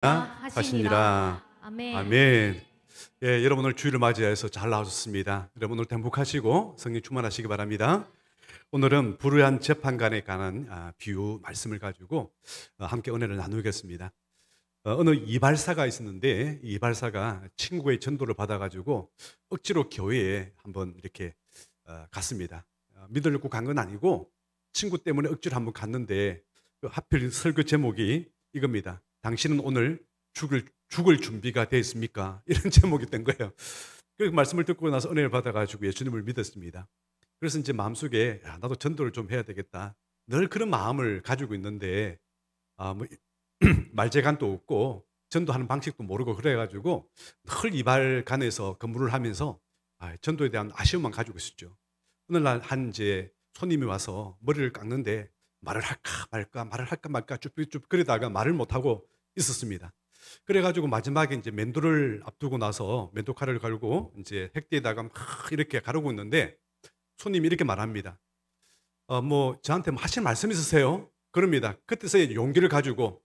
하시니라. 아멘. 아멘. 예, 여러분 오늘 주일을 맞이해서 잘 나오셨습니다. 여러분 오늘 행복하시고 성령 충만하시기 바랍니다. 오늘은 불의한 재판관에 관한 비유 말씀을 가지고 함께 은혜를 나누겠습니다. 어느 이발사가 있었는데 이 이발사가 친구의 전도를 받아가지고 억지로 교회에 한번 이렇게 갔습니다. 믿으려고 간 건 아니고 친구 때문에 억지로 한번 갔는데 하필 설교 제목이 이겁니다. 당신은 오늘 죽을 준비가 되어 있습니까? 이런 제목이 된 거예요. 그 말씀을 듣고 나서 은혜를 받아가지고 예수님을 믿었습니다. 그래서 이제 마음속에 나도 전도를 좀 해야 되겠다. 늘 그런 마음을 가지고 있는데 뭐 말재간도 없고 전도하는 방식도 모르고 그래가지고 늘 이발관에서 근무를 하면서 전도에 대한 아쉬움만 가지고 있었죠. 어느 날 한 이제 손님이 와서 머리를 깎는데 말을 할까 말까 말을 할까 말까 쭉 그러다가 말을 못하고 있었습니다. 그래가지고 마지막에 이제 면도를 앞두고 나서 면도 칼을 갈고 이제 획대에다가 막 이렇게 가르고 있는데 손님이 이렇게 말합니다. 뭐 저한테 뭐 하실 말씀 있으세요? 그럽니다. 그때서야 용기를 가지고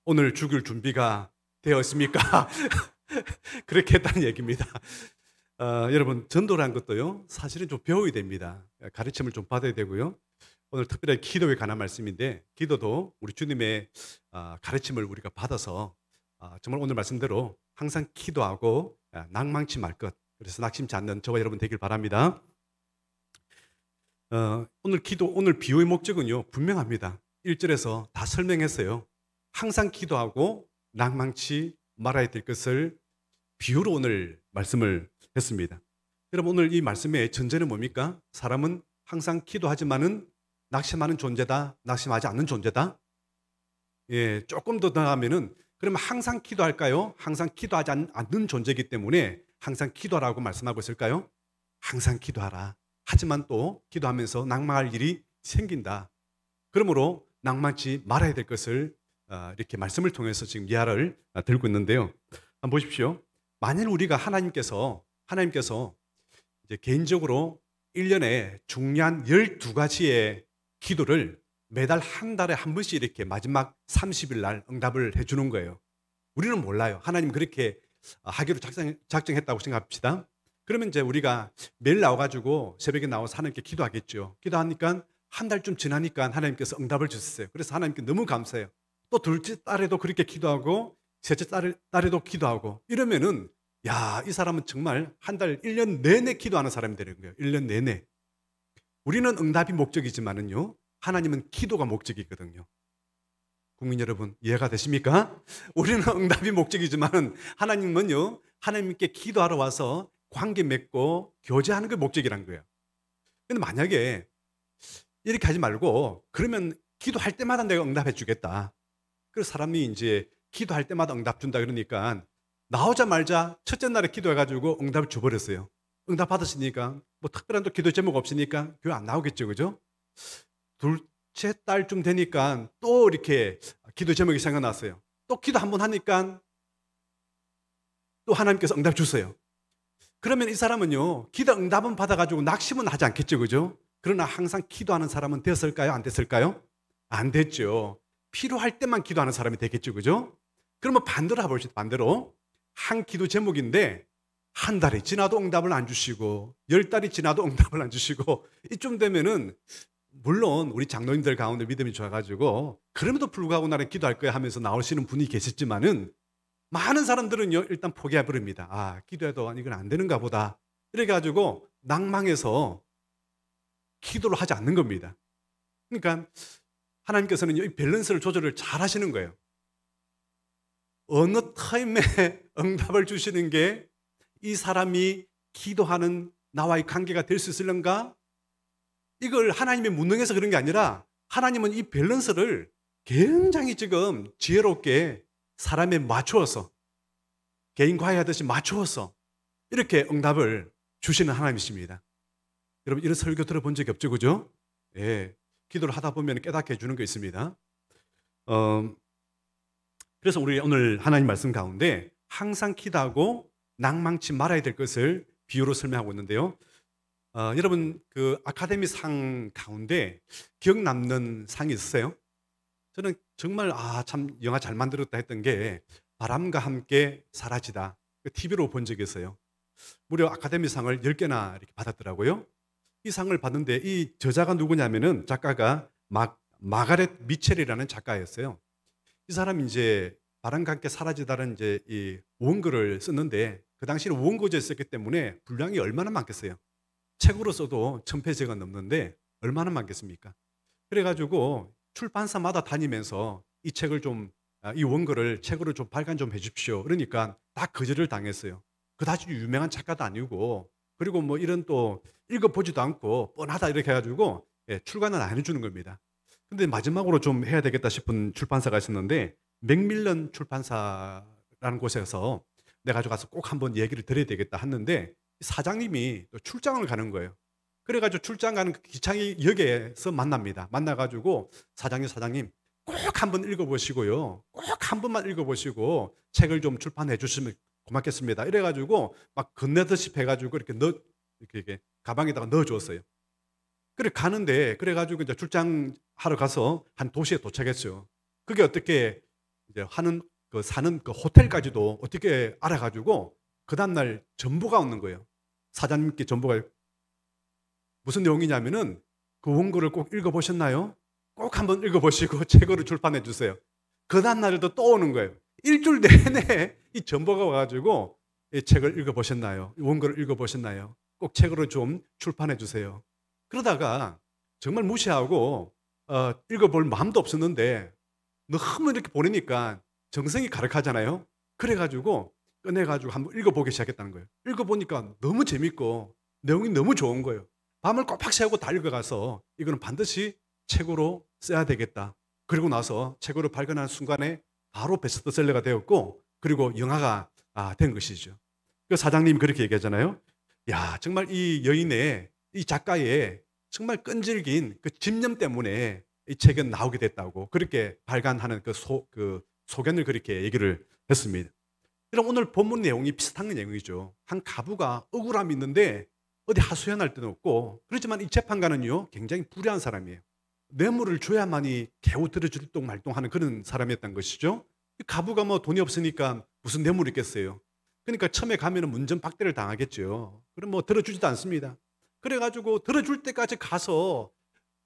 오늘 죽을 준비가 되어 있습니까? 그렇게 했다는 얘기입니다. 여러분 전도라는 것도요 사실은 좀 배워야 됩니다. 가르침을 좀 받아야 되고요. 오늘 특별히 기도에 관한 말씀인데 기도도 우리 주님의 가르침을 우리가 받아서 정말 오늘 말씀대로 항상 기도하고 낭망치 말 것, 그래서 낙심치 않는 저와 여러분 되길 바랍니다. 오늘 비유의 목적은요 분명합니다. 1절에서 다 설명했어요. 항상 기도하고 낭망치 말아야 될 것을 비유로 오늘 말씀을 했습니다. 여러분 오늘 이 말씀의 전제는 뭡니까? 사람은 항상 기도하지만은 낙심하는 존재다, 낙심하지 않는 존재다. 예, 조금 더 나가면은 그러면 항상 기도할까요? 항상 기도하지 않는 존재이기 때문에 항상 기도하라고 말씀하고 있을까요? 항상 기도하라. 하지만 또 기도하면서 낭망할 일이 생긴다. 그러므로 낭만치 말아야 될 것을 이렇게 말씀을 통해서 지금 이하를 들고 있는데요. 한번 보십시오. 만일 우리가 하나님께서 이제 개인적으로 1년에 중요한 12가지의 기도를 매달 한 달에 한 번씩 이렇게 마지막 30일 날 응답을 해주는 거예요. 우리는 몰라요. 하나님 그렇게 하기로 작정했다고 생각합시다. 그러면 이제 우리가 매일 나와가지고 새벽에 나와서 하나님께 기도하겠죠. 기도하니까 한 달쯤 지나니까 하나님께서 응답을 주셨어요. 그래서 하나님께 너무 감사해요. 또 둘째 딸에도 그렇게 기도하고 셋째 딸에도 기도하고 이러면은 야, 이 사람은 정말 한 달, 1년 내내 기도하는 사람이 되는 거예요. 1년 내내. 우리는 응답이 목적이지만은요, 하나님은 기도가 목적이거든요. 국민 여러분, 이해가 되십니까? 우리는 응답이 목적이지만 하나님은요, 하나님께 기도하러 와서 관계 맺고 교제하는 게 목적이란 거예요. 근데 만약에 이렇게 하지 말고, 그러면 기도할 때마다 내가 응답해 주겠다. 그래서 사람이 이제 기도할 때마다 응답 준다 그러니까 나오자마자 첫째 날에 기도해가지고 응답을 줘버렸어요. 응답 받으시니까 뭐 특별한 또 기도 제목 없으니까 교회 안 나오겠죠, 그죠? 둘째 딸쯤 되니까 또 이렇게 기도 제목이 생각났어요. 또 기도 한번 하니까 또 하나님께서 응답 주세요. 그러면 이 사람은요, 기도 응답은 받아가지고 낙심은 하지 않겠죠, 그죠? 그러나 항상 기도하는 사람은 됐을까요? 안 됐을까요? 안 됐죠. 필요할 때만 기도하는 사람이 되겠죠, 그죠? 그러면 반대로 해보시죠, 반대로. 한 기도 제목인데 한 달이 지나도 응답을 안 주시고 10달이 지나도 응답을 안 주시고 이쯤 되면은 물론 우리 장로님들 가운데 믿음이 좋아가지고 그럼에도 불구하고 나는 기도할 거야 하면서 나오시는 분이 계시지만은 많은 사람들은요 일단 포기해버립니다. 기도해도 이건 안 되는가 보다 이래가지고 낭망해서 기도를 하지 않는 겁니다. 그러니까 하나님께서는 이 밸런스를 조절을 잘 하시는 거예요. 어느 타임에 응답을 주시는 게 이 사람이 기도하는 나와의 관계가 될 수 있을런가? 이걸 하나님의 무능해서 그런 게 아니라 하나님은 이 밸런스를 굉장히 지금 지혜롭게 사람에 맞추어서 개인 과외하듯이 맞추어서 이렇게 응답을 주시는 하나님이십니다. 여러분 이런 설교 들어본 적이 없죠, 그죠? 예, 기도를 하다 보면 깨닫게 해주는 게 있습니다. 그래서 우리 오늘 하나님 말씀 가운데 항상 기도하고 낭망치 말아야 될 것을 비유로 설명하고 있는데요. 여러분 그 아카데미 상 가운데 기억 남는 상이 있으세요? 저는 정말 참 영화 잘 만들었다 했던 게 바람과 함께 사라지다. TV로 본 적이 있어요. 무려 아카데미상을 10개나 이렇게 받았더라고요. 이 상을 받는데 이 저자가 누구냐면은 작가가 마가렛 미첼이라는 작가였어요. 이 사람이 이제 바람과 함께 사라지다는 이제 이 원고를 썼는데 그 당시에는 원고지에 썼기 때문에 분량이 얼마나 많겠어요. 책으로 써도 1000페이지가 넘는데 얼마나 많겠습니까? 그래가지고 출판사마다 다니면서 이 책을 좀, 이 원고를 책으로 좀 발간 좀 해주십시오. 그러니까 다 거절을 당했어요. 그다지 유명한 작가도 아니고, 그리고 뭐 이런 또 읽어보지도 않고 뻔하다 이렇게 해가지고 출간은 안 해주는 겁니다. 근데 마지막으로 좀 해야 되겠다 싶은 출판사가 있었는데 맥밀런 출판사라는 곳에서 내가 가서 꼭 한번 얘기를 드려야 되겠다 했는데 사장님이 또 출장을 가는 거예요. 그래가지고 출장 가는 그 기창역에서 만납니다. 만나가지고 사장님 꼭 한번 읽어보시고요. 꼭 한 번만 읽어보시고 책을 좀 출판해 주시면 고맙겠습니다. 이래가지고 막 건네듯이 해가지고 이렇게 가방에다가 넣어줬어요. 그래 가는데 그래가지고 이제 출장하러 가서 한 도시에 도착했어요. 그게 어떻게 이제 사는 그 호텔까지도 어떻게 알아가지고 그 다음날 전보가 오는 거예요. 사장님께 전보가 무슨 내용이냐면은 그 원고를 꼭 읽어보셨나요? 꼭 한번 읽어보시고 책으로 출판해 주세요. 그 다음날에도 또 오는 거예요. 일주일 내내 이 전보가 와가지고 이 책을 읽어보셨나요? 원고를 읽어보셨나요? 꼭 책으로 좀 출판해 주세요. 그러다가 정말 무시하고 읽어볼 마음도 없었는데 너무 이렇게 보내니까 정성이 가득하잖아요. 그래가지고 꺼내가지고 한번 읽어보기 시작했다는 거예요. 읽어보니까 너무 재밌고 내용이 너무 좋은 거예요. 밤을 꼬박 새고 다 읽어가서 이거는 반드시 책으로 써야 되겠다. 그리고 나서 책으로 발견한 순간에 바로 베스트셀러가 되었고 그리고 영화가 된 것이죠. 그 사장님이 그렇게 얘기하잖아요. 야, 정말 이 여인의 이 작가의 정말 끈질긴 그 집념 때문에 이 책은 나오게 됐다고 그렇게 발간하는 그 소견을 그렇게 얘기를 했습니다. 그럼 오늘 본문 내용이 비슷한 내용이죠. 한 가부가 억울함이 있는데 어디 하소연할 데는 없고 그렇지만 이 재판관은요 굉장히 불의한 사람이에요. 뇌물을 줘야만이 겨우 들어줄 말똥하는 그런 사람이었던 것이죠. 가부가 뭐 돈이 없으니까 무슨 뇌물이 있겠어요. 그러니까 처음에 가면은 문전박대를 당하겠죠. 그럼 뭐 들어주지도 않습니다. 그래가지고 들어줄 때까지 가서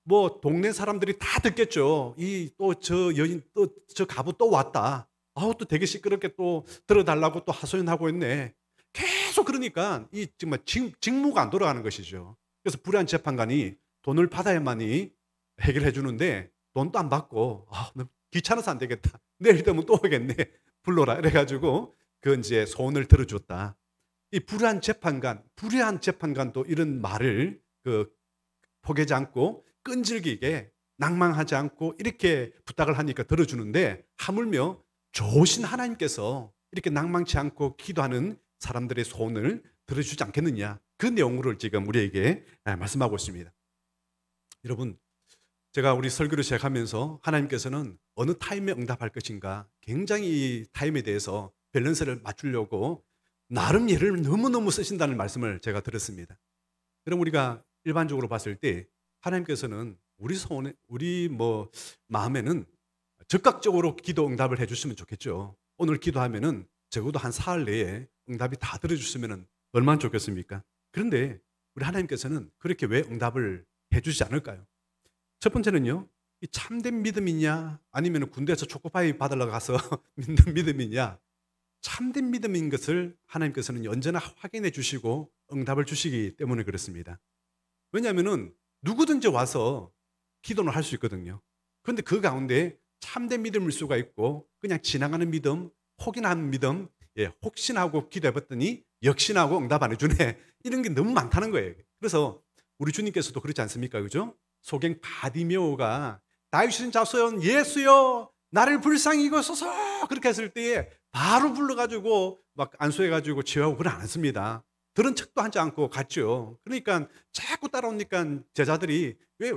뭐 동네 사람들이 다 듣겠죠. 이 또 저 여인 또 저 가부 또 왔다. 아우 또 되게 시끄럽게 또 들어달라고 또 하소연하고 있네. 계속 그러니까 이 정말 직무가 안 돌아가는 것이죠. 그래서 불의한 재판관이 돈을 받아야만이 해결해 주는데 돈도 안 받고 귀찮아서 안 되겠다. 내일 되면 또 오겠네. 불러라. 이래가지고 그 이제 소원을 들어줬다. 이 불의한 재판관도 이런 말을 포기하지 않고 끈질기게 낭망하지 않고 이렇게 부탁을 하니까 들어주는데 하물며 좋으신 하나님께서 이렇게 낭망치 않고 기도하는 사람들의 소원을 들어주지 않겠느냐. 그 내용을 지금 우리에게 말씀하고 있습니다. 여러분, 제가 우리 설교를 시작하면서 하나님께서는 어느 타임에 응답할 것인가 굉장히 이 타임에 대해서 밸런스를 맞추려고 나름 예를 너무너무 쓰신다는 말씀을 제가 들었습니다. 그럼 우리가 일반적으로 봤을 때 하나님께서는 우리 마음에는 즉각적으로 기도 응답을 해주시면 좋겠죠. 오늘 기도하면은 적어도 한 사흘 내에 응답이 다 들어주시면 얼마나 좋겠습니까? 그런데 우리 하나님께서는 그렇게 왜 응답을 해주지 않을까요? 첫 번째는요, 이 참된 믿음이냐 아니면 군대에서 초코파이 받으러 가서 믿는 믿음이냐. 참된 믿음인 것을 하나님께서는 언제나 확인해 주시고 응답을 주시기 때문에 그렇습니다. 왜냐하면 누구든지 와서 기도는 할 수 있거든요. 그런데 그 가운데 참된 믿음일 수가 있고 그냥 지나가는 믿음, 혹인한 믿음, 혹시나 하고 기도해봤더니 역시나 하고 응답 안 해주네. 이런 게 너무 많다는 거예요. 그래서 우리 주님께서도 그렇지 않습니까? 그죠? 소경 바디메오가 다윗의 자손 예수여 나를 불쌍히 여기소서 그렇게 했을 때에 바로 불러가지고 막 안수해가지고 치유하고 그걸 안 했습니다. 들은 척도 하지 않고 갔죠. 그러니까 자꾸 따라오니까 제자들이 왜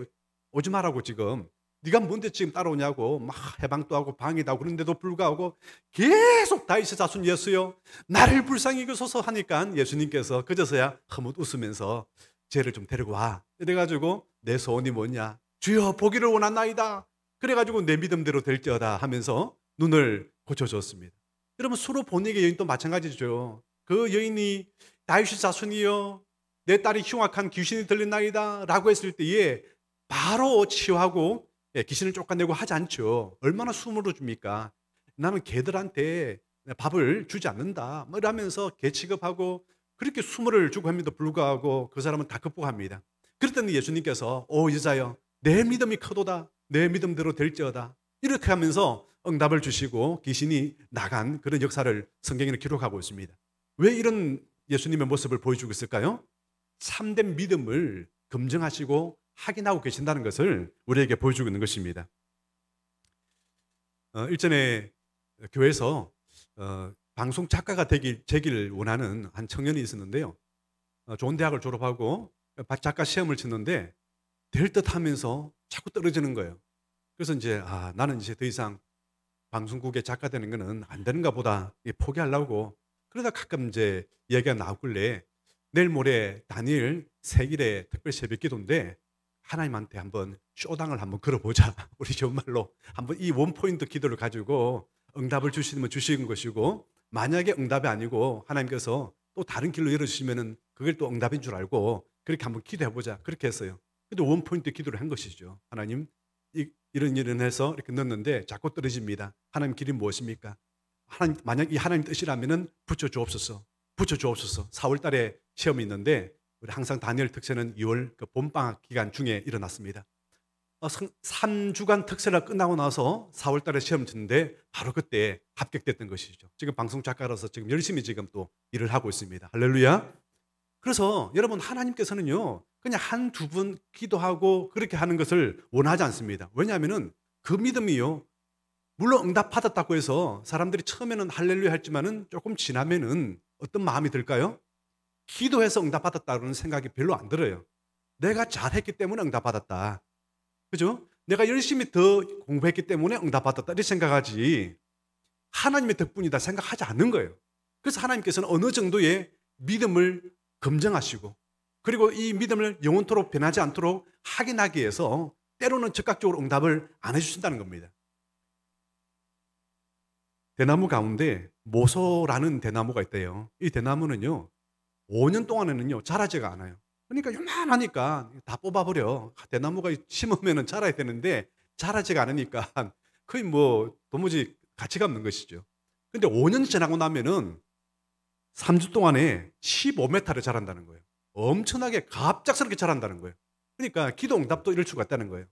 오지 말라고 지금 네가 뭔데 지금 따라오냐고 막 해방도 하고 방해도 하고 그런데도 불구하고 계속 다윗의 자손 예수여 나를 불쌍히 여기소서 하니까 예수님께서 그제서야 허뭇 웃으면서 쟤를 좀 데리고 와. 이래가지고 내 소원이 뭐냐? 주여 보기를 원하나이다. 그래가지고 내 믿음대로 될지어다 하면서 눈을 고쳐줬습니다. 여러분 수로 보내기 여인도 마찬가지죠. 그 여인이 다윗의 자손이여 내 딸이 흉악한 귀신이 들린나이다 라고 했을 때에 바로 치유하고 귀신을 쫓아내고 하지 않죠. 얼마나 수모를 줍니까? 나는 개들한테 밥을 주지 않는다 뭐 이러면서 개 취급하고 그렇게 수모를 주고 함에도 불구하고 그 사람은 다 극복합니다. 그랬더니 예수님께서 오 여자여 내 믿음이 크도다 내 믿음대로 될지어다 이렇게 하면서 응답을 주시고 귀신이 나간 그런 역사를 성경에는 기록하고 있습니다. 왜 이런 예수님의 모습을 보여주고 있을까요? 참된 믿음을 검증하시고 확인하고 계신다는 것을 우리에게 보여주고 있는 것입니다. 일전에 교회에서 방송 작가가 되길 원하는 한 청년이 있었는데요. 좋은 대학을 졸업하고 작가 시험을 치는데 될 듯 하면서 자꾸 떨어지는 거예요. 그래서 이제 나는 이제 더 이상 방송국의 작가 되는 거는 안 되는가 보다 포기하려고 그러다 가끔 이제 얘기가 나오길래 내일 모레 다니엘 생일에 특별 새벽 기도인데 하나님한테 한번 쇼당을 한번 걸어보자. 우리 정말로 한번 이 원포인트 기도를 가지고 응답을 주시면 주시는 것이고 만약에 응답이 아니고 하나님께서 또 다른 길로 열어주시면 그걸 또 응답인 줄 알고 그렇게 한번 기도해보자. 그렇게 했어요. 근데 원포인트 기도를 한 것이죠. 하나님 이런 일은 해서 이렇게 넣었는데 자꾸 떨어집니다. 하나님 길이 무엇입니까? 만약 이 하나님 뜻이라면 붙여주옵소서. 4월 달에 시험이 있는데 우리 항상 다니엘 특세는 2월 그 봄방학 기간 중에 일어났습니다. 3주간 특세가 끝나고 나서 4월 달에 시험 치는데 바로 그때 합격됐던 것이죠. 지금 방송 작가로서 지금 열심히 지금 또 일을 하고 있습니다. 할렐루야. 그래서 여러분 하나님께서는요 그냥 한두 번 기도하고 그렇게 하는 것을 원하지 않습니다. 왜냐하면 그 믿음이요 물론 응답 받았다고 해서 사람들이 처음에는 할렐루야 했지만은 조금 지나면은 어떤 마음이 들까요? 기도해서 응답 받았다는 생각이 별로 안 들어요. 내가 잘했기 때문에 응답 받았다. 그죠? 내가 열심히 더 공부했기 때문에 응답 받았다 이렇게 생각하지 하나님의 덕분이다 생각하지 않는 거예요. 그래서 하나님께서는 어느 정도의 믿음을 검증하시고 그리고 이 믿음을 영원토록 변하지 않도록 확인하기 위해서 때로는 즉각적으로 응답을 안 해주신다는 겁니다. 대나무 가운데 모소라는 대나무가 있대요. 이 대나무는요 5년 동안에는요 자라지가 않아요. 그러니까 요만하니까 다 뽑아버려. 대나무가 심으면 자라야 되는데 자라지가 않으니까 거의 뭐 도무지 가치가 없는 것이죠. 근데 5년 지나고 나면은 3주 동안에 15m를 자란다는 거예요. 엄청나게 갑작스럽게 자란다는 거예요. 그러니까 기도 응답도 이럴 수가 있다는 거예요.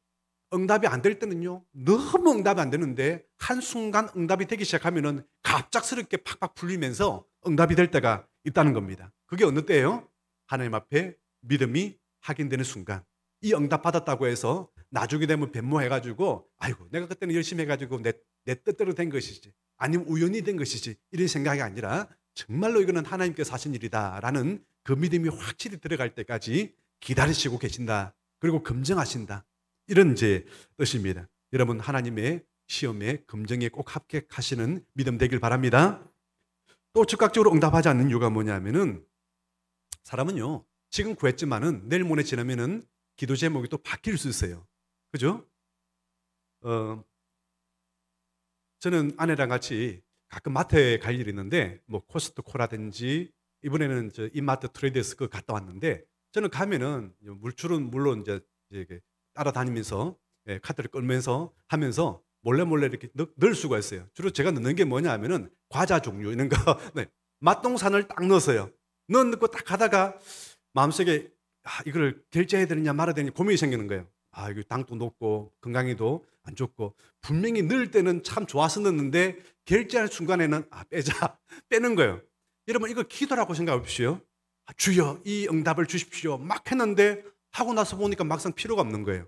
응답이 안 될 때는요 너무 응답이 안 되는데 한순간 응답이 되기 시작하면은 갑작스럽게 팍팍 풀리면서 응답이 될 때가 있다는 겁니다. 그게 어느 때예요? 하나님 앞에 믿음이 확인되는 순간. 이 응답 받았다고 해서 나중에 되면 변모해가지고 아이고 내가 그때는 열심히 해가지고 내 뜻대로 된 것이지 아니면 우연히 된 것이지 이런 생각이 아니라 정말로 이거는 하나님께서 하신 일이다라는 그 믿음이 확실히 들어갈 때까지 기다리시고 계신다. 그리고 검증하신다. 이런 이제 뜻입니다. 여러분 하나님의 시험에 검증에 꼭 합격하시는 믿음 되길 바랍니다. 또 즉각적으로 응답하지 않는 이유가 뭐냐면은 사람은요 지금 구했지만은 내일 모레 지나면은 기도 제목이 또 바뀔 수 있어요. 그죠? 저는 아내랑 같이 가끔 마트에 갈 일이 있는데 뭐 코스트코라든지 이번에는 저 이마트 트레이더스 그 갔다 왔는데 저는 가면은 물줄은 물론 이제 따라다니면서 카트를 끌면서 하면서 몰래 이렇게 넣을 수가 있어요. 주로 제가 넣는 게 뭐냐 하면은 과자 종류 이런 거 네. 맛동산을 딱 넣었어요. 넣고 딱 가다가 마음속에 이걸 결제해야 되느냐 말아야 되느냐 고민이 생기는 거예요. 이거 당도 높고 건강에도 안 좋고 분명히 넣을 때는 참 좋아서 넣는데 결제하는 순간에는 빼자 빼는 거예요. 여러분 이거 기도라고 생각해 보십시오. 주여 이 응답을 주십시오. 막 했는데 하고 나서 보니까 막상 필요가 없는 거예요.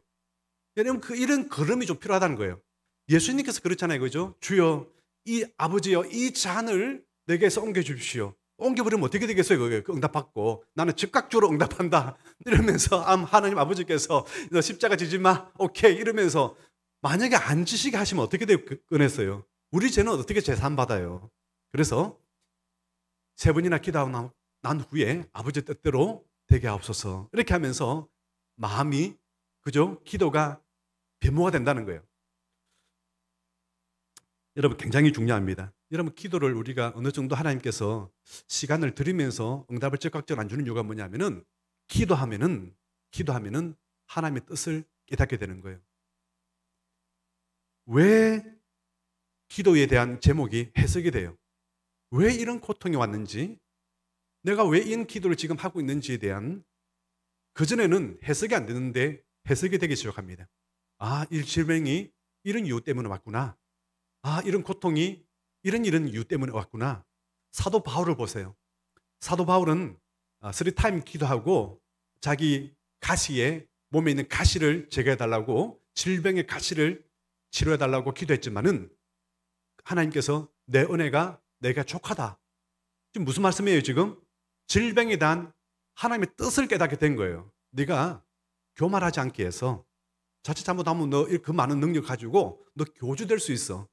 여러분 이런 걸음이 좀 필요하다는 거예요. 예수님께서 그렇잖아요. 그죠? 주여 이 아버지여 이 잔을 내게서 옮겨 주십시오. 옮겨버리면 어떻게 되겠어요? 그 응답받고 나는 즉각적으로 응답한다 이러면서 하나님 아버지께서 너 십자가 지지 마 오케이 이러면서 만약에 안 지시게 하시면 어떻게 꺼냈어요? 우리 죄는 어떻게 재산받아요? 그래서 3번이나 기도하고 난 후에 아버지 뜻대로 되게 하옵소서 이렇게 하면서 마음이 그죠? 기도가 변모가 된다는 거예요. 여러분 굉장히 중요합니다. 여러분, 기도를 우리가 어느 정도 하나님께서 시간을 들이면서 응답을 즉각적으로 안 주는 이유가 뭐냐면은 기도하면은 하나님의 뜻을 깨닫게 되는 거예요. 왜 기도에 대한 제목이 해석이 돼요? 왜 이런 고통이 왔는지, 내가 왜 이런 기도를 지금 하고 있는지에 대한, 그전에는 해석이 안 되는데 해석이 되기 시작합니다. 아, 이 질병이 이런 이유 때문에 왔구나. 아, 이런 고통이 이런 이유 때문에 왔구나. 사도 바울을 보세요. 사도 바울은 3타임 기도하고 자기 가시에, 몸에 있는 가시를 제거해달라고, 질병의 가시를 치료해달라고 기도했지만은 하나님께서 내 은혜가 내가 족하다. 지금 무슨 말씀이에요 지금? 질병에 대한 하나님의 뜻을 깨닫게 된 거예요. 네가 교만하지 않게 해서, 자칫 잘못하면 너 그 많은 능력 가지고 너 교주될 수 있어.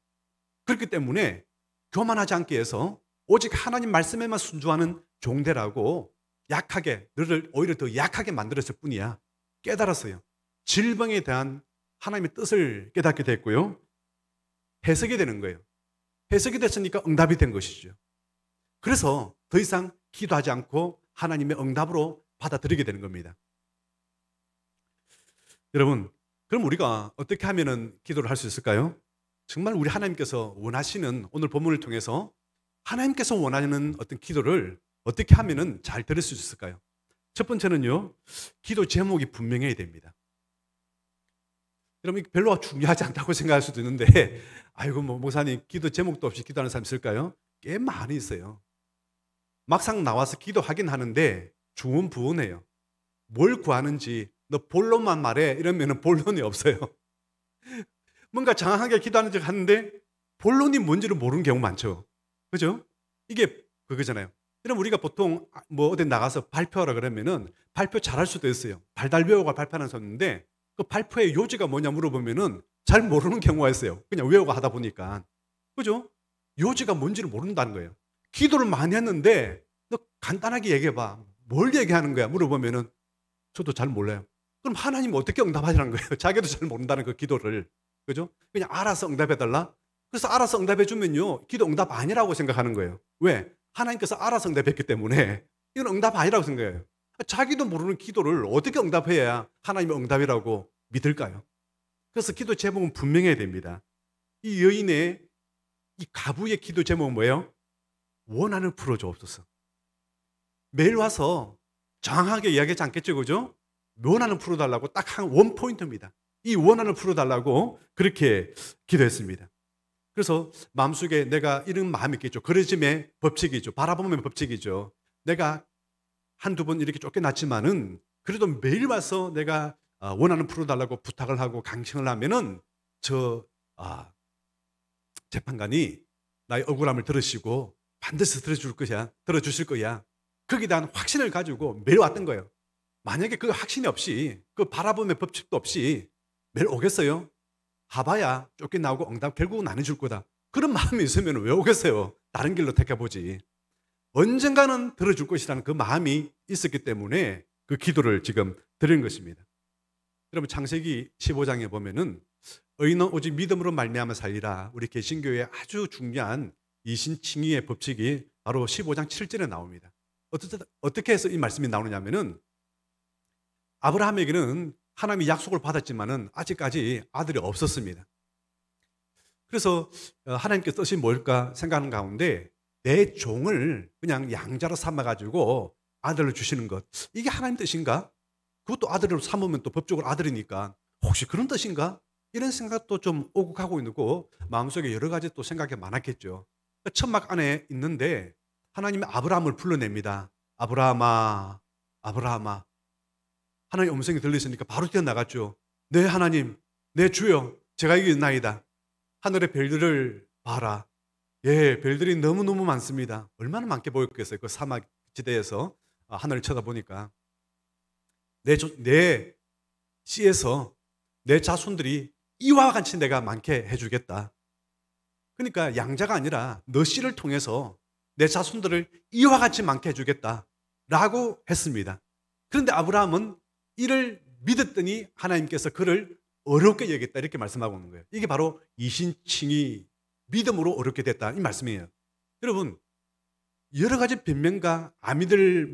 그렇기 때문에 교만하지 않게 해서 오직 하나님 말씀에만 순종하는 종되라고 약하게, 너를 오히려 더 약하게 만들었을 뿐이야. 깨달았어요. 질병에 대한 하나님의 뜻을 깨닫게 됐고요. 해석이 되는 거예요. 해석이 됐으니까 응답이 된 것이죠. 그래서 더 이상 기도하지 않고 하나님의 응답으로 받아들이게 되는 겁니다. 여러분, 그럼 우리가 어떻게 하면 기도를 할 수 있을까요? 정말 우리 하나님께서 원하시는, 오늘 본문을 통해서 하나님께서 원하는 어떤 기도를 어떻게 하면 잘 들을 수 있을까요? 첫 번째는요, 기도 제목이 분명해야 됩니다. 여러분, 별로 중요하지 않다고 생각할 수도 있는데, 아이고, 목사님, 기도 제목도 없이 기도하는 사람 있을까요? 꽤 많이 있어요. 막상 나와서 기도하긴 하는데 주문부원해요. 뭘 구하는지 너 본론만 말해 이러면 본론이 없어요. 뭔가 장황하게 기도하는 척 하는데 본론이 뭔지를 모르는 경우 많죠. 그죠? 이게 그거잖아요. 그럼 우리가 보통 어디 나가서 발표하라 그러면은 발표 잘할 수도 있어요. 달달 외우고 발표하는 사람인데 그 발표의 요지가 뭐냐 물어보면은 잘 모르는 경우가 있어요. 그냥 외우고 하다 보니까. 그죠? 요지가 뭔지를 모른다는 거예요. 기도를 많이 했는데 너 간단하게 얘기해봐. 뭘 얘기하는 거야? 물어보면은 저도 잘 몰라요. 그럼 하나님 어떻게 응답하시라는 거예요? 자기도 잘 모른다는 그 기도를. 그죠? 그냥 알아서 응답해달라? 그래서 알아서 응답해주면요, 기도 응답 아니라고 생각하는 거예요. 왜? 하나님께서 알아서 응답했기 때문에 이건 응답 아니라고 생각해요. 자기도 모르는 기도를 어떻게 응답해야 하나님의 응답이라고 믿을까요? 그래서 기도 제목은 분명해야 됩니다. 이 여인의, 이 가부의 기도 제목은 뭐예요? 원한을 풀어주옵소서. 매일 와서 정확하게 이야기하지 않겠죠, 그죠? 원한을 풀어달라고 딱 한 원 포인트입니다. 이 원한을 풀어달라고 그렇게 기도했습니다. 그래서 마음속에 내가 이런 마음이 있겠죠. 그러짐의 법칙이죠. 바라봄의 법칙이죠. 내가 한두 번 이렇게 쫓겨났지만은 그래도 매일 와서 내가 원한을 풀어달라고 부탁을 하고 강청을 하면은 재판관이 나의 억울함을 들으시고 반드시 들어주실 거야. 거기에 대한 확신을 가지고 매일 왔던 거예요. 만약에 그 확신이 없이, 그 바라봄의 법칙도 없이 매일 오겠어요? 가봐야 쫓겨나오고 응답 결국은 안 해줄 거다. 그런 마음이 있으면 왜 오겠어요? 다른 길로 택해보지. 언젠가는 들어줄 것이라는 그 마음이 있었기 때문에 그 기도를 지금 드린 것입니다. 여러분, 창세기 15장에 보면은 의인은 오직 믿음으로 말미암아 살리라. 우리 개신교의 아주 중요한 이신칭의의 법칙이 바로 15장 7절에 나옵니다. 어떻게 해서 이 말씀이 나오느냐면은 아브라함에게는 하나님이 약속을 받았지만은 아직까지 아들이 없었습니다. 그래서 하나님께 뜻이 뭘까 생각하는 가운데 내 종을 그냥 양자로 삼아가지고 아들을 주시는 것, 이게 하나님 뜻인가? 그것도 아들로 삼으면 또 법적으로 아들이니까 혹시 그런 뜻인가? 이런 생각도 좀 오고 가고 있는 거, 마음속에 여러 가지 또 생각이 많았겠죠. 천막 안에 있는데 하나님이 아브라함을 불러냅니다. 아브라함아, 아브라함아. 하나님 음성이 들리시니까 바로 뛰어나갔죠. 네, 하나님, 네, 주여, 제가 이기나이다. 하늘의 별들을 봐라. 예, 별들이 너무너무 많습니다. 얼마나 많게 보였겠어요. 그 사막 지대에서 하늘을 쳐다보니까. 내 씨에서 내 자손들이 이와 같이 내가 많게 해주겠다. 그러니까 양자가 아니라 너 씨를 통해서 내 자손들을 이와 같이 많게 해주겠다라고 했습니다. 그런데 아브라함은 이를 믿었더니 하나님께서 그를 어렵게 여겼다, 이렇게 말씀하고 있는 거예요. 이게 바로 이신칭의 믿음으로 어렵게 됐다. 이 말씀이에요. 여러분, 여러 가지 변명과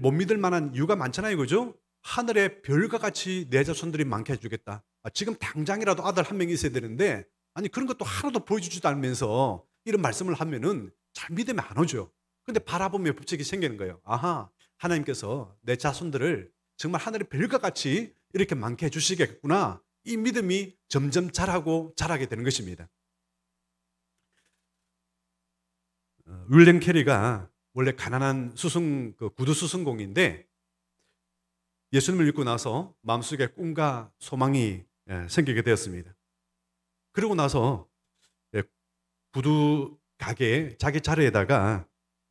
못 믿을 만한 이유가 많잖아요. 그죠? 하늘의 별과 같이 내 자손들이 많게 해주겠다. 지금 당장이라도 아들 한 명이 있어야 되는데, 아니, 그런 것도 하나도 보여주지도 않으면서 이런 말씀을 하면은 잘 믿음이 안 오죠. 근데 바라보면 법칙이 생기는 거예요. 아하, 하나님께서 내 자손들을 정말 하늘의 별과 같이 이렇게 많게 해주시겠구나. 이 믿음이 점점 자라게 되는 것입니다. 윌리엄 캐리가 원래 가난한 구두 수승공인데 예수님을 믿고 나서 마음속에 꿈과 소망이 생기게 되었습니다. 그러고 나서 구두 가게 자기 자리에다가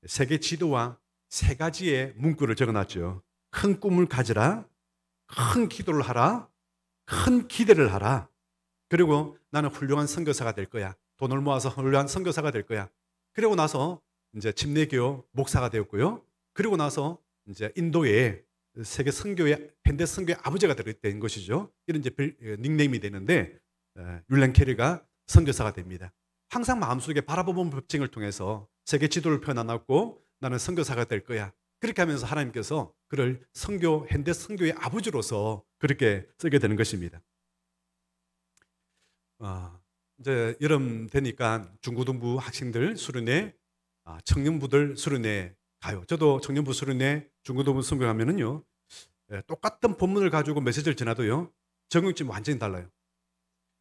세계 지도와 3가지의 문구를 적어놨죠. 큰 꿈을 가지라, 큰 기도를 하라, 큰 기대를 하라. 그리고 나는 훌륭한 선교사가 될 거야. 돈을 모아서 훌륭한 선교사가 될 거야. 그리고 나서 이제 침례교 목사가 되었고요. 그리고 나서 이제 인도의 세계 선교의 현대 선교의 아버지가 된 것이죠. 이런 이제 닉네임이 되는데 윌리엄 캐리가 선교사가 됩니다. 항상 마음속에 바라보는 법칙을 통해서 세계 지도를 펴놔놨고 나는 선교사가 될 거야. 그렇게 하면서 하나님께서 그를 현대 선교의 아버지로서 그렇게 쓰게 되는 것입니다. 이제 여름 되니까 중고등부 학생들 수련회, 청년부들 수련회 가요. 저도 청년부 수련회, 중고등부 선교하면은요, 똑같은 본문을 가지고 메시지를 전해도요, 적용점이 완전히 달라요.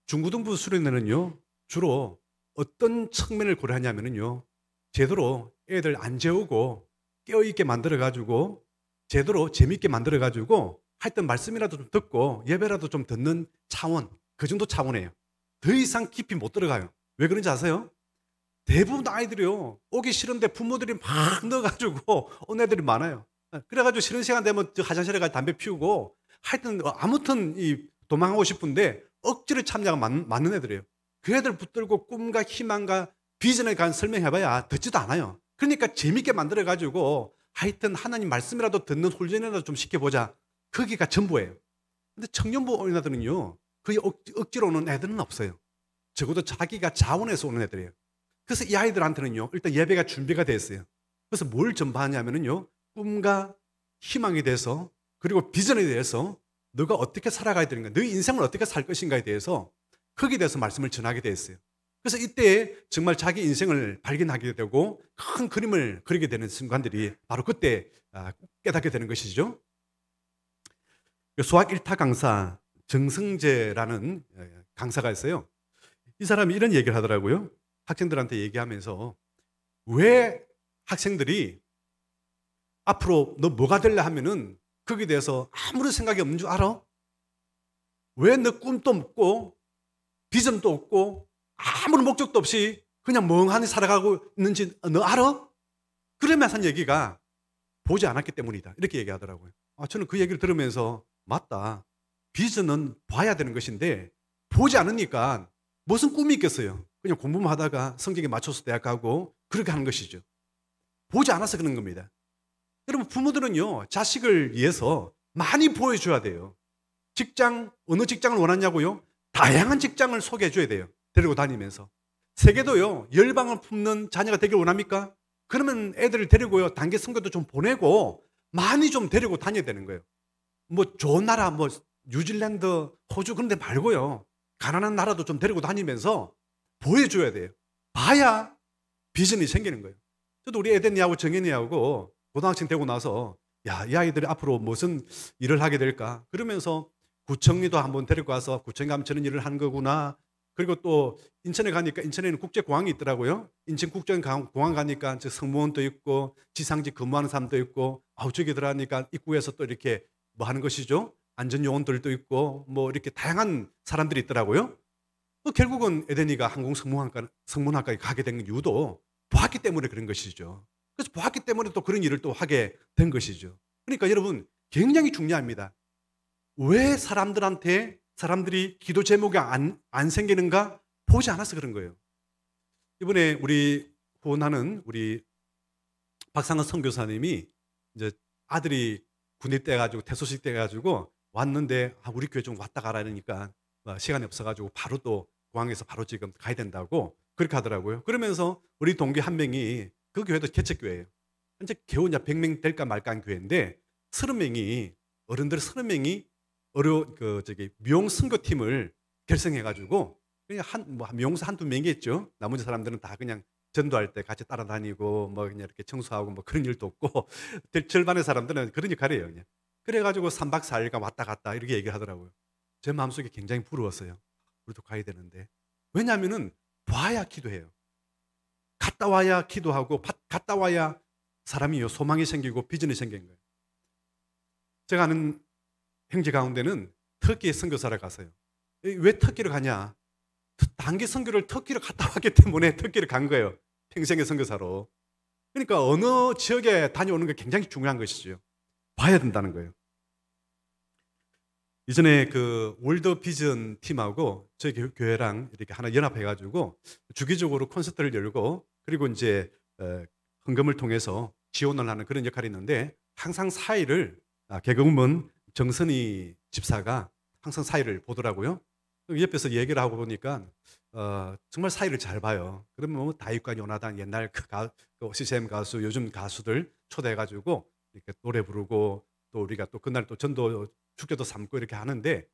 중고등부 수련회는요, 주로 어떤 측면을 고려하냐면은요, 제대로 애들 안 재우고 깨어있게 만들어가지고 제대로 재밌게 만들어가지고 하여튼 말씀이라도 좀 듣고 예배라도 좀 듣는 차원, 그 정도 차원이에요. 더 이상 깊이 못 들어가요. 왜 그런지 아세요? 대부분 아이들이요, 오기 싫은데 부모들이 막 넣어가지고 온 애들이 많아요. 그래가지고 쉬는 시간 되면 화장실에 가서 담배 피우고 하여튼 아무튼 도망가고 싶은데 억지로 참여가 많은 애들이에요. 그 애들 붙들고 꿈과 희망과 비전에 관한 설명해봐야 듣지도 않아요. 그러니까 재밌게 만들어가지고 하여튼 하나님 말씀이라도 듣는 훈련이라도 좀 시켜보자. 거기가 전부예요. 근데 청년부 어린아들은요, 거의 억지로 오는 애들은 없어요. 적어도 자기가 자원해서 오는 애들이에요. 그래서 이 아이들한테는요, 일단 예배가 준비가 되어 있어요. 그래서 뭘 전파하냐면요, 꿈과 희망에 대해서, 그리고 비전에 대해서 너가 어떻게 살아가야 되는가, 너의 인생을 어떻게 살 것인가에 대해서 거기에 대해서 말씀을 전하게 되어 있어요. 그래서 이때 정말 자기 인생을 발견하게 되고 큰 그림을 그리게 되는 순간들이 바로 그때 깨닫게 되는 것이죠. 수학 1타 강사 정승재라는 강사가 있어요. 이 사람이 이런 얘기를 하더라고요. 학생들한테 얘기하면서 왜 학생들이 앞으로 너 뭐가 될래 하면은 거기에 대해서 아무런 생각이 없는 줄 알아? 왜 너 꿈도 없고 비전도 없고 아무런 목적도 없이 그냥 멍하니 살아가고 있는지 너 알아? 그러면서 한 얘기가 보지 않았기 때문이다. 이렇게 얘기하더라고요. 저는 그 얘기를 들으면서 맞다. 비전은 봐야 되는 것인데 보지 않으니까 무슨 꿈이 있겠어요. 그냥 공부만 하다가 성적에 맞춰서 대학 가고 그렇게 하는 것이죠. 보지 않아서 그런 겁니다. 여러분, 부모들은요, 자식을 위해서 많이 보여줘야 돼요. 어느 직장을 원하냐고요? 다양한 직장을 소개해 줘야 돼요. 데리고 다니면서. 세계도요, 열방을 품는 자녀가 되길 원합니까? 그러면 애들을 데리고요, 단기 선교도 좀 보내고 많이 좀 데리고 다녀야 되는 거예요. 뭐 좋은 나라, 뉴질랜드, 호주 그런 데 말고요, 가난한 나라도 좀 데리고 다니면서 보여줘야 돼요. 봐야 비전이 생기는 거예요. 저도 우리 에덴이하고 정현이하고 고등학생 되고 나서 이 아이들이 앞으로 무슨 일을 하게 될까? 그러면서 구청리도 한번 데리고 와서 구청에 가면 저런 일을 하는 거구나. 그리고 또 인천에 가니까 인천에는 국제공항이 있더라고요. 인천국제공항 가니까 승무원도 있고 지상직 근무하는 사람도 있고 저기 들어가니까 입구에서 또 이렇게 뭐 하는 것이죠? 안전요원들도 있고 뭐 이렇게 다양한 사람들이 있더라고요. 결국은 에덴이가 항공승무원학과에 가게 된 이유도 보았기 때문에 그런 것이죠. 그래서 보았기 때문에 또 그런 일을 또 하게 된 것이죠. 그러니까 여러분, 굉장히 중요합니다. 왜 사람들이 기도 제목이 안 생기는가? 보지 않아서 그런 거예요. 이번에 우리 후원하는 우리 박상은 선교사님이 이제 아들이 군입 돼가지고 퇴소식 돼가지고 왔는데 우리 교회 좀 왔다 가라 그러니까 시간이 없어가지고 바로 또 공항에서 바로 지금 가야 된다고 그렇게 하더라고요. 그러면서 우리 동기 한 명이 그 교회도 개척교회예요. 현재 겨우 이제 100명 될까 말까 한 교회인데 30명이 어른들 30명이 미용 선교팀을 결성해 가지고 그냥 미용사 한두 명이겠죠. 나머지 사람들은 다 그냥 전도할 때 같이 따라다니고 뭐 그냥 이렇게 청소하고 뭐 그런 일도 없고 절반의 사람들은 그런 역할이에요, 그냥. 그래 가지고 3박 4 일간 왔다 갔다 이렇게 얘기를 하더라고요. 제 마음속에 굉장히 부러웠어요. 우리도 가야 되는데. 왜냐하면은 봐야 기도해요. 갔다 와야 기도하고 갔다 와야 사람이 소망이 생기고 비전이 생긴 거예요. 제가 아는 형제 가운데는 터키에 선교사를 갔어요. 왜 터키를 가냐? 단기 선교를 터키로 갔다 왔기 때문에 터키를 간 거예요. 평생의 선교사로. 그러니까 어느 지역에 다녀오는 게 굉장히 중요한 것이죠. 봐야 된다는 거예요. 이전에 그 월드 비전 팀하고 저희 교회랑 이렇게 하나 연합해가지고 주기적으로 콘서트를 열고 그리고 이제 헌금을 통해서 지원을 하는 그런 역할이 있는데 항상 사회를 개그우먼 정선희 집사가 항상 사회를 보더라고요. 옆에서 얘기를 하고 보니까 정말 사회를 잘 봐요. 그러면 뭐 다윗과 요나단 옛날 그 CCM 가수 요즘 가수들 초대해가지고 이렇게 노래 부르고 또 우리가 또 그날 또 전도 축제도 삼고 이렇게 하는데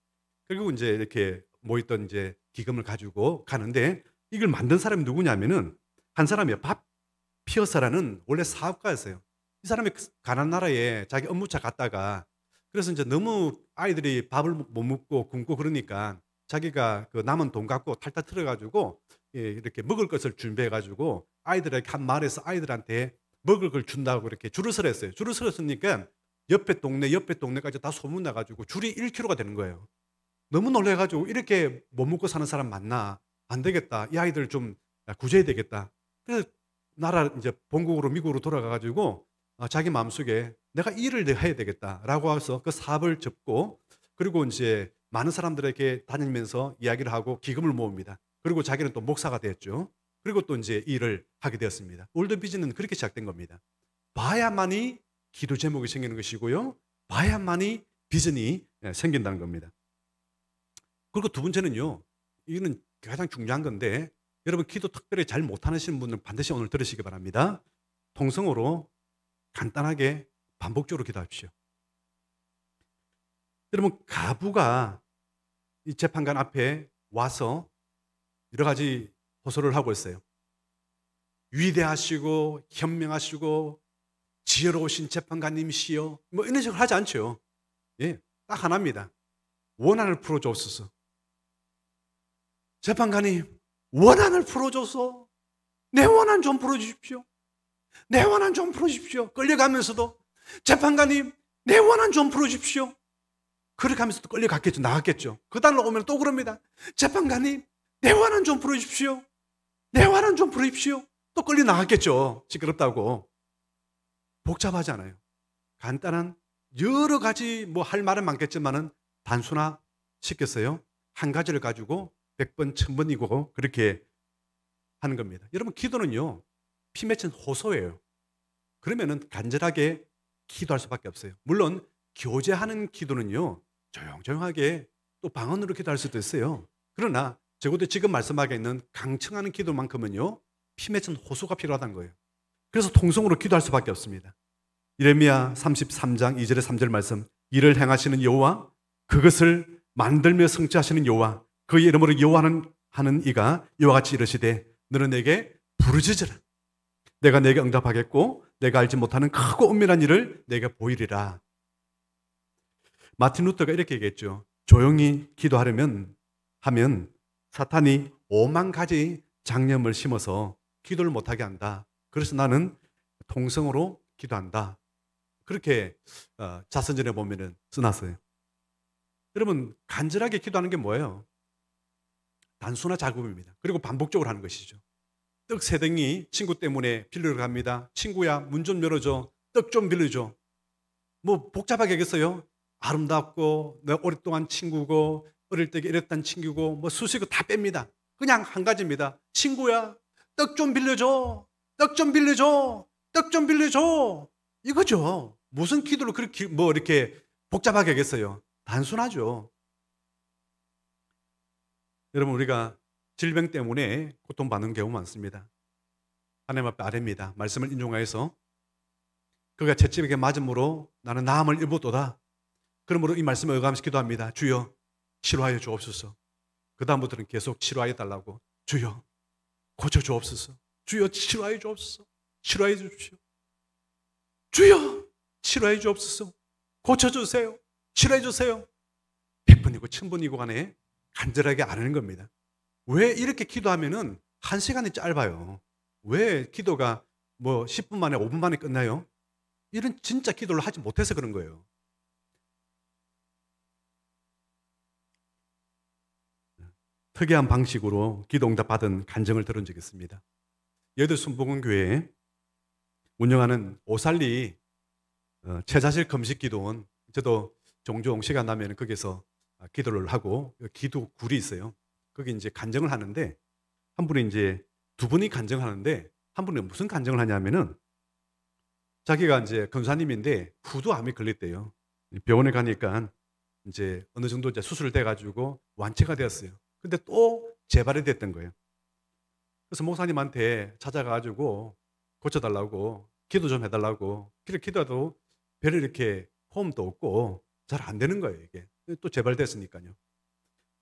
결국 이제 이렇게 모였던 이제 기금을 가지고 가는데 이걸 만든 사람이 누구냐면은 한 사람이에요. 밥 피어서라는 원래 사업가였어요. 이 사람이 가난 나라에 자기 업무차 갔다가 그래서 이제 너무 아이들이 밥을 못 먹고 굶고 그러니까 자기가 그 남은 돈 갖고 탈탈 털어가지고 이렇게 먹을 것을 준비해가지고 아이들에게 한 마을에서 아이들한테 먹을 걸 준다고 이렇게 줄을 설었어요. 줄을 설었으니까 옆에 동네까지 다 소문나가지고 줄이 1km가 되는 거예요. 너무 놀래가지고 이렇게 못 먹고 사는 사람 많나? 안 되겠다. 이 아이들 좀 구제해야 되겠다. 그래서 나라 이제 본국으로 미국으로 돌아가가지고 자기 마음속에 내가 이 일을 내가 해야 되겠다라고 해서 그 사업을 접고 그리고 이제 많은 사람들에게 다니면서 이야기를 하고 기금을 모읍니다. 그리고 자기는 또 목사가 되었죠. 그리고 또 이제 이 일을 하게 되었습니다. 월드비전은 그렇게 시작된 겁니다. 봐야만이 기도 제목이 생기는 것이고요. 봐야만이 비전이 생긴다는 겁니다. 그리고 두 번째는요. 이거는 가장 중요한 건데 여러분 기도 특별히 잘 못하시는 분은 반드시 오늘 들으시기 바랍니다. 통성으로 간단하게 반복적으로 기도하십시오. 여러분 가부가 이 재판관 앞에 와서 여러 가지 호소를 하고 있어요. 위대하시고 현명하시고 지혜로우신 재판관님이시여 뭐 이런 식으로 하지 않죠. 예, 딱 하나입니다. 원한을 풀어주옵소서. 재판관님 원한을 풀어줘서 내 원한 좀 풀어주십시오. 내 원한 좀 풀어주십시오. 끌려가면서도 재판관님 내 원한 좀 풀어주십시오. 그렇게 하면서도 끌려갔겠죠. 나갔겠죠. 그 다음날 오면 또 그럽니다. 재판관님 내 원한 좀 풀어주십시오. 내 원한 좀 풀어주십시오. 또 끌려 나갔겠죠. 시끄럽다고. 복잡하지 않아요. 간단한 여러 가지 뭐 할 말은 많겠지만은 단순화 시켰어요. 한 가지를 가지고 100번, 1000번이고 그렇게 하는 겁니다. 여러분 기도는요. 피 맺힌 호소예요. 그러면은 간절하게 기도할 수밖에 없어요. 물론 교제하는 기도는요. 조용조용하게 또 방언으로 기도할 수도 있어요. 그러나 적어도 지금 말씀하게 있는 강청하는 기도만큼은요. 피 맺힌 호소가 필요하다는 거예요. 그래서 통성으로 기도할 수밖에 없습니다. 이레미야 33장 2절에 3절 말씀 이를 행하시는 여호와 그것을 만들며 성취하시는 여호와 그의 이름으로 여호와는 하는 이가 이와 같이 이르시되 너는 내게 부르짖으라 내가 내게 응답하겠고 내가 알지 못하는 크고 은밀한 일을 내게 보이리라. 마틴 루터가 이렇게 얘기했죠. 조용히 기도하려면 하면 사탄이 5만 가지 장념을 심어서 기도를 못하게 한다. 그래서 나는 통성으로 기도한다. 그렇게 자선전에 보면은 써놨어요. 여러분 간절하게 기도하는 게 뭐예요? 단순한 작업입니다. 그리고 반복적으로 하는 것이죠. 떡 3덩이 친구 때문에 빌리러 갑니다. 친구야 문 좀 열어줘. 떡 좀 빌려줘. 뭐 복잡하게 하겠어요? 아름답고 내가 오랫동안 친구고 어릴 때 이랬던 친구고 뭐 수식어 다 뺍니다. 그냥 한 가지입니다. 친구야 떡 좀 빌려줘. 떡 좀 빌려줘. 떡 좀 빌려줘. 이거죠. 무슨 기도를 그렇게 뭐 이렇게 복잡하게 하겠어요? 단순하죠. 여러분 우리가 질병 때문에 고통받는 경우 많습니다. 하나님 앞에 아뢰입니다. 말씀을 인용하여서 그가 채찍에게 맞음으로 나는 나음을 입었도다. 그러므로 이 말씀을 의감하면서 기도합니다. 주여 치료하여 주옵소서. 그 다음부터는 계속 치료하여 달라고. 주여 고쳐 주옵소서. 주여 치료하여 주옵소서. 치료하여 주십시오. 주여 치료해 주옵소서. 고쳐주세요. 치료해 주세요. 100번이고 1000번이고 간에 간절하게 아뢰는 겁니다. 왜 이렇게 기도하면은 1시간이 짧아요? 왜 기도가 뭐 10분 만에 5분 만에 끝나요? 이런 진짜 기도를 하지 못해서 그런 거예요. 특이한 방식으로 기도 응답 받은 간증을 들은 적이 있습니다. 여의도 순복음교회에 운영하는 오살리 최자실 금식 기도원, 저도 종종 시간 나면 거기서 기도를 하고 기도 굴이 있어요. 거기 이제 간증을 하는데 한 분이 이제 두 분이 간증하는데 한 분은 무슨 간증을 하냐면은 자기가 이제 권사님인데 후두암이 걸렸대요. 병원에 가니까 이제 어느 정도 이제 수술돼 가지고 완치가 되었어요. 근데 또 재발이 됐던 거예요. 그래서 목사님한테 찾아가 가지고 고쳐달라고 기도 좀 해달라고 기도해도 별 이렇게 호흡도 없고 잘 안 되는 거예요. 이게 또 재발됐으니까요.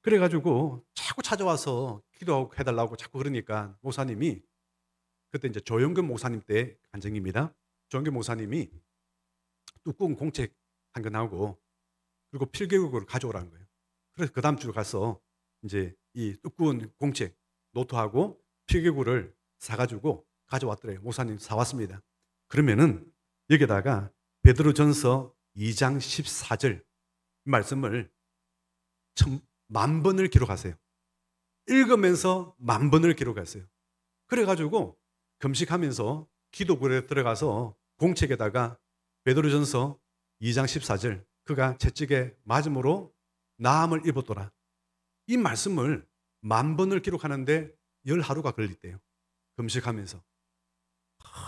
그래가지고 자꾸 찾아와서 기도하고 해달라고 자꾸 그러니까 목사님이 그때 이제 조영근 목사님 때 간증입니다. 조영근 목사님이 두꺼운 공책 한 건 하고 그리고 필기구를 가져오라는 거예요. 그래서 그 다음 주로 가서 이제 이 두꺼운 공책 노트하고 필기구를 사가지고 가져왔더래요. 목사님 사왔습니다. 그러면은 여기다가 베드로전서 2장 14절 말씀을 10,000번을 기록하세요. 읽으면서 10,000번을 기록하세요. 그래가지고 금식하면서 기도굴에 들어가서 공책에다가 베드로전서 2장 14절 그가 채찍에 맞음으로 나음을 입었더라. 이 말씀을 10,000번을 기록하는데 10하루가 걸렸대요. 금식하면서.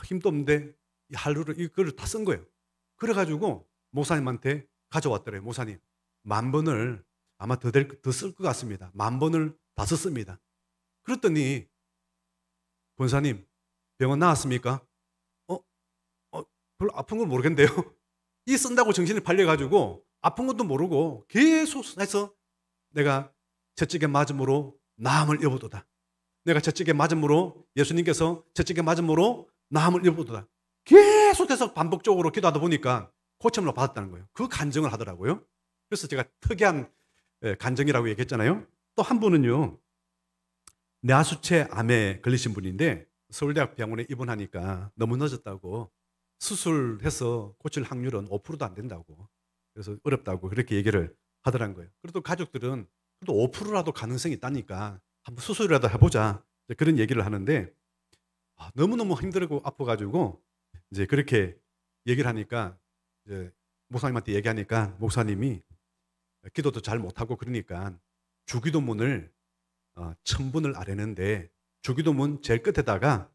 힘도 없는데 이 하루를 이걸 다 쓴 거예요. 그래가지고 목사님한테 가져왔더래요. 목사님 10,000번을 아마 더 쓸 것 같습니다. 10,000번을 다 썼습니다. 그랬더니 권사님 병원 나왔습니까? 별로 아픈 건 모르겠는데요. 이 쓴다고 정신이 팔려가지고 아픈 것도 모르고 계속 해서 내가 채찍에 맞음으로 나음을 입었도다. 내가 채찍에 맞음으로 예수님께서 채찍에 맞음으로 나음을 입었도다. 계속해서 반복적으로 기도하다 보니까 고침을 받았다는 거예요. 그 간증을 하더라고요. 그래서 제가 특이한 간증이라고 얘기했잖아요. 또 한 분은요, 뇌하수체 암에 걸리신 분인데 서울대학 병원에 입원하니까 너무 늦었다고 수술해서 고칠 확률은 5%도 안 된다고 그래서 어렵다고 그렇게 얘기를 하더란 거예요. 그래도 가족들은 그래도 5%라도 가능성이 있다니까 한번 수술이라도 해보자 그런 얘기를 하는데 너무너무 힘들고 아파가지고 이제 그렇게 얘기를 하니까 이제 목사님한테 얘기하니까 목사님이 기도도 잘 못하고 그러니까 주기도문을 1000번을 아뢰는데 주기도문 제일 끝에다가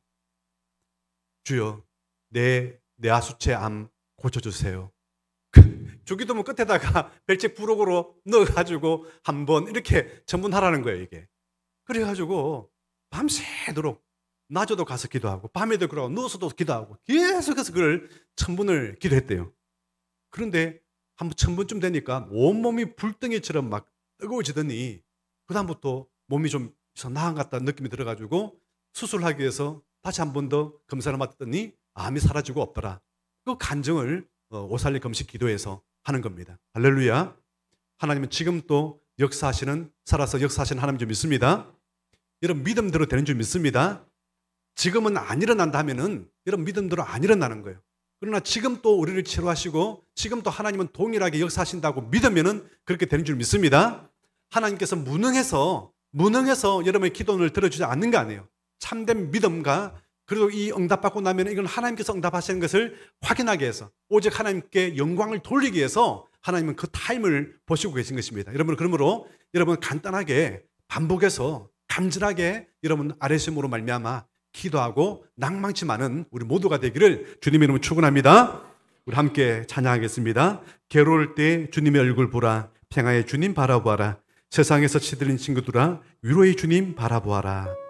주여 내 뇌하수체 암 고쳐주세요. 주기도문 끝에다가 별책 부록으로 넣어가지고 한번 이렇게 전문하라는 거예요. 이게 그래가지고 밤새도록 낮에도 가서 기도하고 밤에도 그러고 누워서도 기도하고 계속해서 그걸 1000번을 기도했대요. 그런데 한 1000번쯤 되니까 온몸이 불덩이처럼 막 뜨거워지더니 그 다음부터 몸이 좀 나은 것 같다는 느낌이 들어가지고 수술하기 위해서 다시 한 번 더 검사를 받았더니 암이 사라지고 없더라. 그 간증을 오살리 금식 기도에서 하는 겁니다. 할렐루야. 하나님은 지금 또 역사하시는 살아서 역사하시는 하나님 줄 믿습니다. 여러분 믿음대로 되는 줄 믿습니다. 지금은 안 일어난다 하면은 여러분 믿음대로 안 일어나는 거예요. 그러나 지금 또 우리를 치료하시고 지금 또 하나님은 동일하게 역사하신다고 믿으면은 그렇게 되는 줄 믿습니다. 하나님께서 무능해서 여러분의 기도를 들어주지 않는 거 아니에요. 참된 믿음과 그리고 이 응답받고 나면 이건 하나님께서 응답하시는 것을 확인하기 위해서 오직 하나님께 영광을 돌리기 위해서 하나님은 그 타임을 보시고 계신 것입니다. 여러분 그러므로 여러분 간단하게 반복해서 간절하게 여러분 아뢰심으로 말미암아 기도하고 낭망치 많은 우리 모두가 되기를 주님의 이름으로 축원합니다. 우리 함께 찬양하겠습니다. 괴로울 때 주님의 얼굴 보라 평화의 주님 바라보아라 세상에서 시들린 친구들아 위로의 주님 바라보아라.